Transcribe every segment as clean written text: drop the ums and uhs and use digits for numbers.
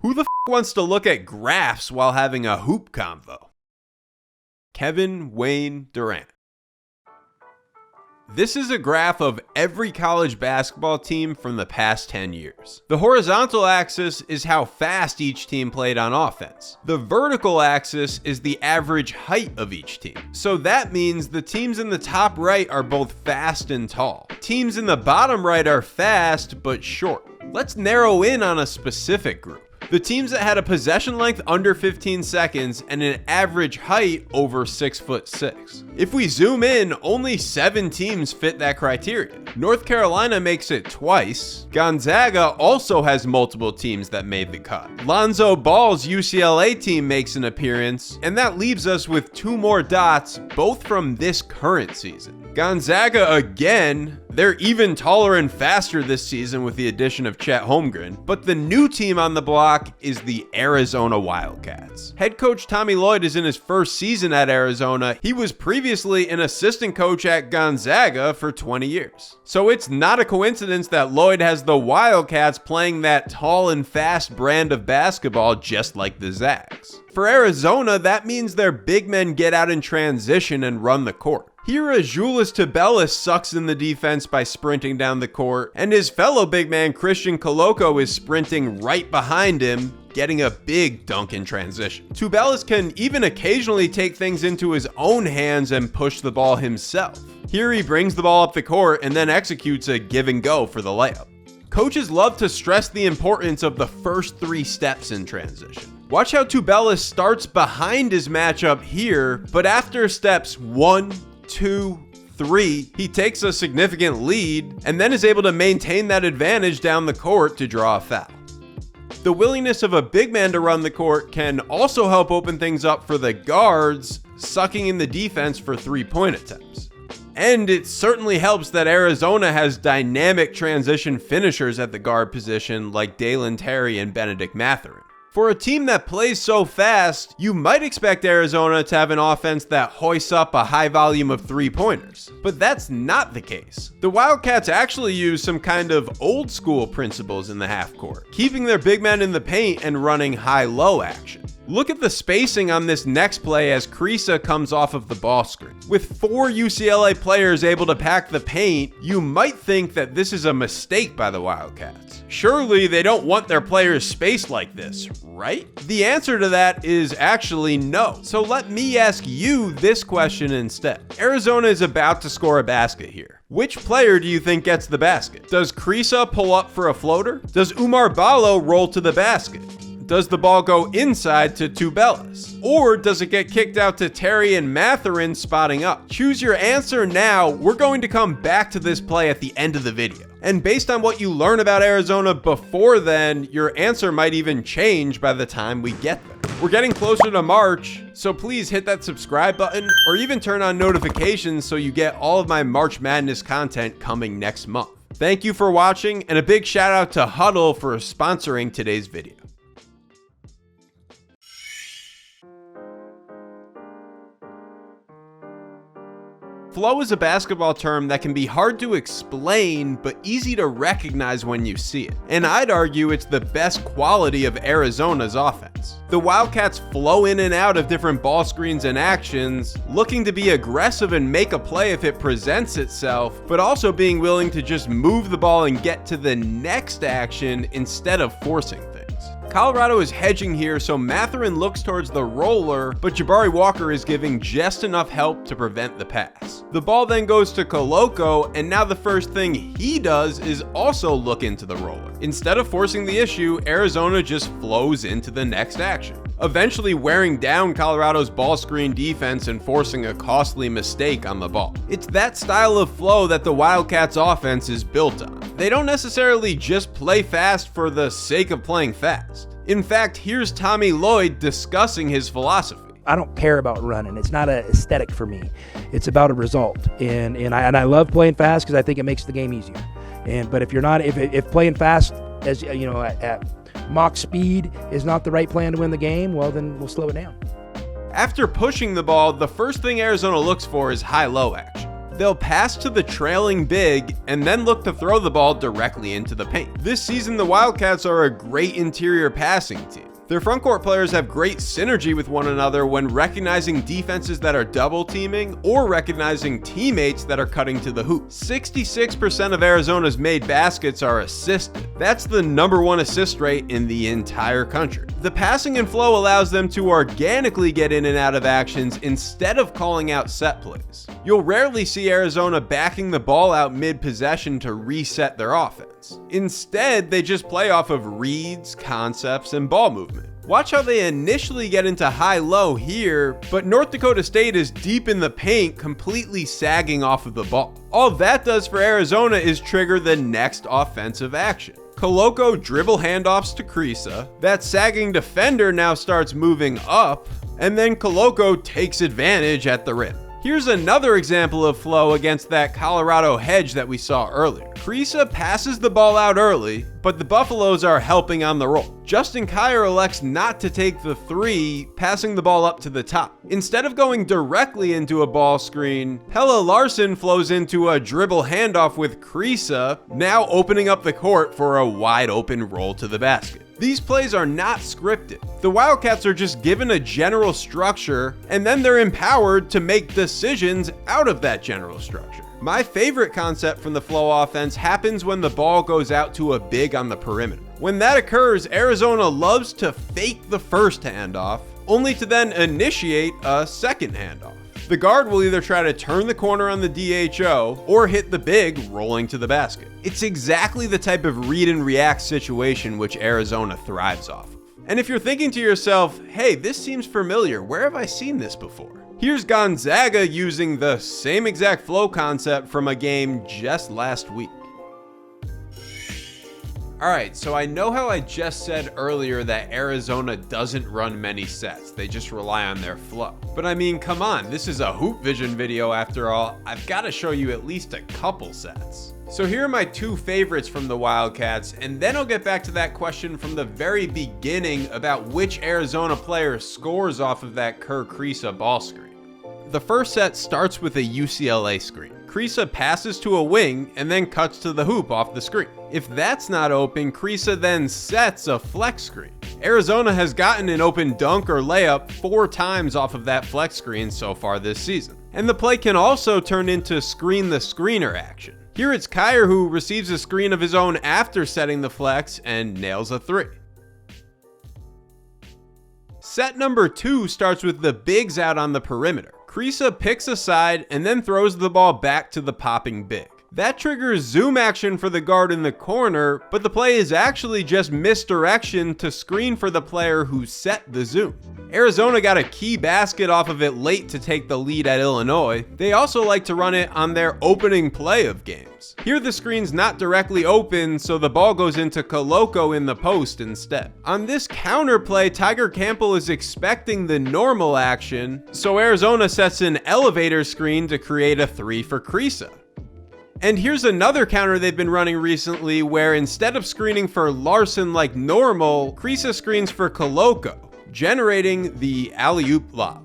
Who the f wants to look at graphs while having a hoop convo? Kevin Wayne Durant. This is a graph of every college basketball team from the past 10 years. The horizontal axis is how fast each team played on offense. The vertical axis is the average height of each team. So that means the teams in the top right are both fast and tall. Teams in the bottom right are fast but short. Let's narrow in on a specific group. The teams that had a possession length under 15 seconds and an average height over 6'6". If we zoom in, only 7 teams fit that criteria. North Carolina makes it twice. Gonzaga also has multiple teams that made the cut. Lonzo Ball's UCLA team makes an appearance, and that leaves us with 2 more dots, both from this current season. Gonzaga again, they're even taller and faster this season with the addition of Chet Holmgren, but the new team on the block is the Arizona Wildcats. Head coach Tommy Lloyd is in his first season at Arizona. He was previously an assistant coach at Gonzaga for 20 years. So it's not a coincidence that Lloyd has the Wildcats playing that tall and fast brand of basketball just like the Zags. For Arizona, that means their big men get out in transition and run the court. Here, Julius Tubelis sucks in the defense by sprinting down the court, and his fellow big man Christian Koloko is sprinting right behind him, getting a big dunk in transition. Tubelis can even occasionally take things into his own hands and push the ball himself. Here he brings the ball up the court and then executes a give and go for the layup. Coaches love to stress the importance of the first 3 steps in transition. Watch how Tubelis starts behind his matchup here, but after steps 1, 2, 3, he takes a significant lead and then is able to maintain that advantage down the court to draw a foul. The willingness of a big man to run the court can also help open things up for the guards, sucking in the defense for 3-point attempts. And it certainly helps that Arizona has dynamic transition finishers at the guard position like Dalen Terry and Benedict Mathurin. For a team that plays so fast, you might expect Arizona to have an offense that hoists up a high volume of 3-pointers, but that's not the case. The Wildcats actually use some kind of old school principles in the half court, keeping their big men in the paint and running high-low action. Look at the spacing on this next play as Kriisa comes off of the ball screen. With 4 UCLA players able to pack the paint, you might think that this is a mistake by the Wildcats. Surely they don't want their players spaced like this, right? The answer to that is actually no. So let me ask you this question instead. Arizona is about to score a basket here. Which player do you think gets the basket? Does Kriisa pull up for a floater? Does Umar Ballo roll to the basket? Does the ball go inside to Tubelis? Or does it get kicked out to Terry and Mathurin spotting up? Choose your answer now. We're going to come back to this play at the end of the video. And based on what you learn about Arizona before then, your answer might even change by the time we get there. We're getting closer to March, so please hit that subscribe button or even turn on notifications so you get all of my March Madness content coming next month. Thank you for watching, and a big shout out to Hudl for sponsoring today's video. Flow is a basketball term that can be hard to explain, but easy to recognize when you see it. And I'd argue it's the best quality of Arizona's offense. The Wildcats flow in and out of different ball screens and actions, looking to be aggressive and make a play if it presents itself, but also being willing to just move the ball and get to the next action instead of forcing things. Colorado is hedging here, so Mathurin looks towards the roller, but Jabari Walker is giving just enough help to prevent the pass. The ball then goes to Koloko, and now the first thing he does is also look into the roller. Instead of forcing the issue, Arizona just flows into the next action, eventually wearing down Colorado's ball screen defense and forcing a costly mistake on the ball. It's that style of flow that the Wildcats offense is built on. They don't necessarily just play fast for the sake of playing fast. In fact, here's Tommy Lloyd discussing his philosophy. I don't care about running. It's not an aesthetic for me. It's about a result. And I love playing fast because I think it makes the game easier. But if you're not, if playing fast, as you know, at mock speed is not the right plan to win the game, well, then we'll slow it down. After pushing the ball, the first thing Arizona looks for is high-low action. They'll pass to the trailing big and then look to throw the ball directly into the paint. This season, the Wildcats are a great interior passing team. Their frontcourt players have great synergy with one another when recognizing defenses that are double teaming or recognizing teammates that are cutting to the hoop. 66% of Arizona's made baskets are assisted. That's the #1 assist rate in the entire country. The passing and flow allows them to organically get in and out of actions instead of calling out set plays. You'll rarely see Arizona backing the ball out mid-possession to reset their offense. Instead, they just play off of reads, concepts, and ball movement. Watch how they initially get into high-low here, but North Dakota State is deep in the paint, completely sagging off of the ball. All that does for Arizona is trigger the next offensive action. Koloko dribble handoffs to Krisa, that sagging defender now starts moving up, and then Koloko takes advantage at the rim. Here's another example of flow against that Colorado hedge that we saw earlier. Krisa passes the ball out early, but the Buffaloes are helping on the roll. Justin Kier elects not to take the three, passing the ball up to the top. Instead of going directly into a ball screen, Pelle Larsson flows into a dribble handoff with Krisa, now opening up the court for a wide open roll to the basket. These plays are not scripted. The Wildcats are just given a general structure, and then they're empowered to make decisions out of that general structure. My favorite concept from the flow offense happens when the ball goes out to a big on the perimeter. When that occurs, Arizona loves to fake the first handoff, only to then initiate a second handoff. The guard will either try to turn the corner on the DHO or hit the big rolling to the basket. It's exactly the type of read and react situation which Arizona thrives off of. And if you're thinking to yourself, hey, this seems familiar, where have I seen this before? Here's Gonzaga using the same exact flow concept from a game just last week. Alright, so I know how I just said earlier that Arizona doesn't run many sets, they just rely on their flow. But I mean, come on, this is a Hoop Vision video after all, I've got to show you at least a couple sets. So here are my two favorites from the Wildcats, and then I'll get back to that question from the very beginning about which Arizona player scores off of that Kerr Krisa ball screen. The first set starts with a UCLA screen. Krisa passes to a wing and then cuts to the hoop off the screen. If that's not open, Krisa then sets a flex screen. Arizona has gotten an open dunk or layup 4 times off of that flex screen so far this season. And the play can also turn into screen the screener action. Here it's Kier who receives a screen of his own after setting the flex and nails a 3. Set number 2 starts with the bigs out on the perimeter. Krisa picks a side and then throws the ball back to the popping big. That triggers zoom action for the guard in the corner, but the play is actually just misdirection to screen for the player who set the zoom. Arizona got a key basket off of it late to take the lead at Illinois. They also like to run it on their opening play of games. Here the screen's not directly open, so the ball goes into Koloko in the post instead. On this counter play, Tiger Campbell is expecting the normal action, so Arizona sets an elevator screen to create a 3 for Krisa. And here's another counter they've been running recently where instead of screening for Larsson like normal, Krisa screens for Koloko, generating the alley-oop lob.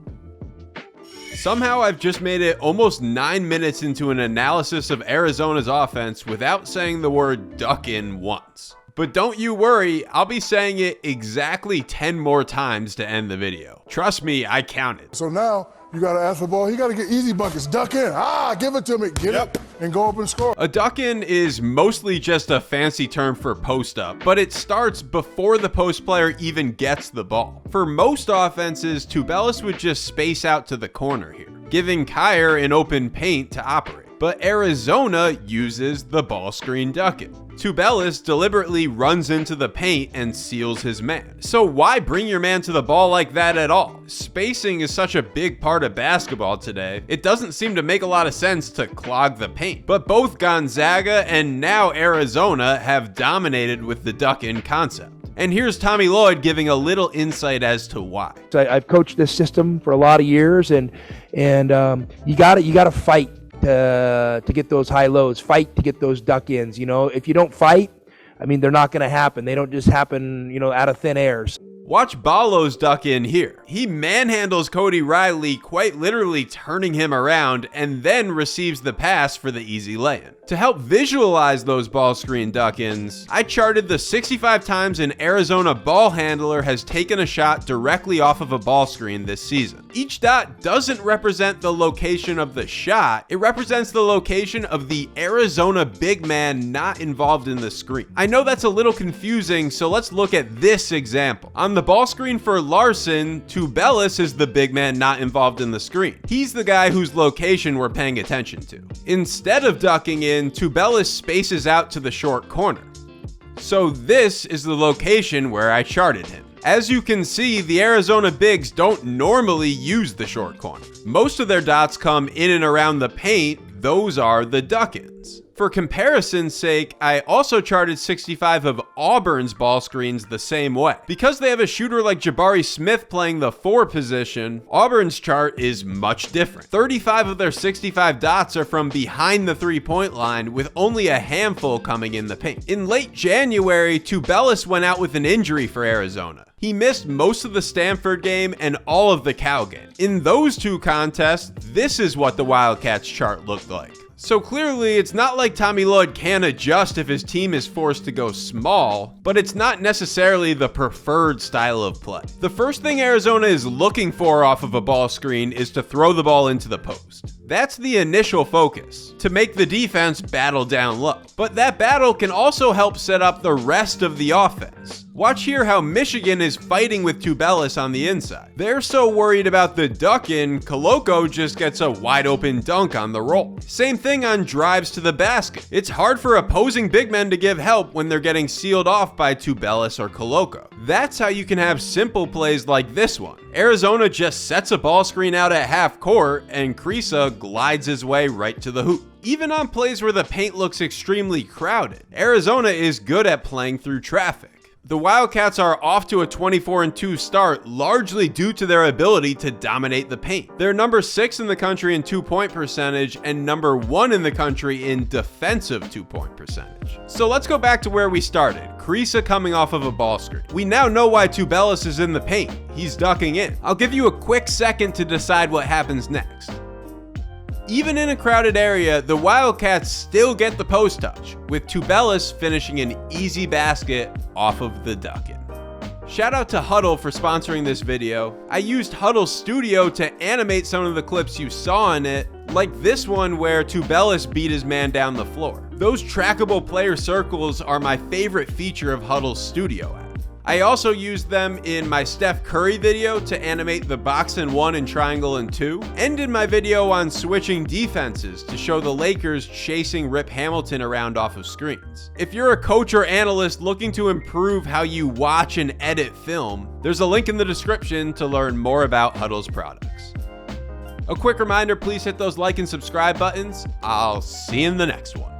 Somehow I've just made it almost 9 minutes into an analysis of Arizona's offense without saying the word duck in once. But don't you worry, I'll be saying it exactly 10 more times to end the video. Trust me, I counted. So now you got to ask the ball. He got to get easy buckets. Duck in. Give it to me. Get up and go up and score. A duck in is mostly just a fancy term for post up, but it starts before the post player even gets the ball. For most offenses, Tubelis would just space out to the corner here, giving Kier an open paint to operate. But Arizona uses the ball screen duck-in. Tubelis deliberately runs into the paint and seals his man. So why bring your man to the ball like that at all? Spacing is such a big part of basketball today, it doesn't seem to make a lot of sense to clog the paint. But both Gonzaga and now Arizona have dominated with the duck-in concept. And here's Tommy Lloyd giving a little insight as to why. I've coached this system for a lot of years, and you got to fight to get those high lows, fight to get those duck ins. You know, if you don't fight, I mean, they're not going to happen. They don't just happen, you know, out of thin air. Watch Ballo's duck in here. He manhandles Cody Riley, quite literally turning him around, and then receives the pass for the easy lay-in. To help visualize those ball screen duck-ins, I charted the 65 times an Arizona ball handler has taken a shot directly off of a ball screen this season. Each dot doesn't represent the location of the shot, it represents the location of the Arizona big man not involved in the screen. I know that's a little confusing, so let's look at this example. On the ball screen for Larson, Tubelis is the big man not involved in the screen. He's the guy whose location we're paying attention to. Instead of ducking in, Tubelis spaces out to the short corner. So this is the location where I charted him. As you can see, the Arizona bigs don't normally use the short corner. Most of their dots come in and around the paint. Those are the duck-ins. For comparison's sake, I also charted 65 of Auburn's ball screens the same way. Because they have a shooter like Jabari Smith playing the 4 position, Auburn's chart is much different. 35 of their 65 dots are from behind the 3-point line, with only a handful coming in the paint. In late January, Tubelis went out with an injury for Arizona. He missed most of the Stanford game and all of the Cal game. In those 2 contests, this is what the Wildcats chart looked like. So clearly, it's not like Tommy Lloyd can adjust if his team is forced to go small, but it's not necessarily the preferred style of play. The first thing Arizona is looking for off of a ball screen is to throw the ball into the post. That's the initial focus, to make the defense battle down low. But that battle can also help set up the rest of the offense. Watch here how Michigan is fighting with Tubelis on the inside. They're so worried about the duck-in, Koloko just gets a wide open dunk on the roll. Same thing on drives to the basket. It's hard for opposing big men to give help when they're getting sealed off by Tubelis or Koloko. That's how you can have simple plays like this one. Arizona just sets a ball screen out at half court and Kriisa glides his way right to the hoop. Even on plays where the paint looks extremely crowded, Arizona is good at playing through traffic. The Wildcats are off to a 24-2 start, largely due to their ability to dominate the paint. They're number 6 in the country in 2-point percentage and number 1 in the country in defensive 2-point percentage. So let's go back to where we started, Kriisa coming off of a ball screen. We now know why Tubelis is in the paint. He's ducking in. I'll give you a quick second to decide what happens next. Even in a crowded area, the Wildcats still get the post touch, with Tubelis finishing an easy basket off of the duck-in. Shout out to Hudl for sponsoring this video. I used Hudl Studio to animate some of the clips you saw in it, like this one where Tubelis beat his man down the floor. Those trackable player circles are my favorite feature of Hudl Studio app. I also used them in my Steph Curry video to animate the box and 1 and triangle and 2, and in my video on switching defenses to show the Lakers chasing Rip Hamilton around off of screens. If you're a coach or analyst looking to improve how you watch and edit film, there's a link in the description to learn more about Hudl's products. A quick reminder, please hit those like and subscribe buttons. I'll see you in the next one.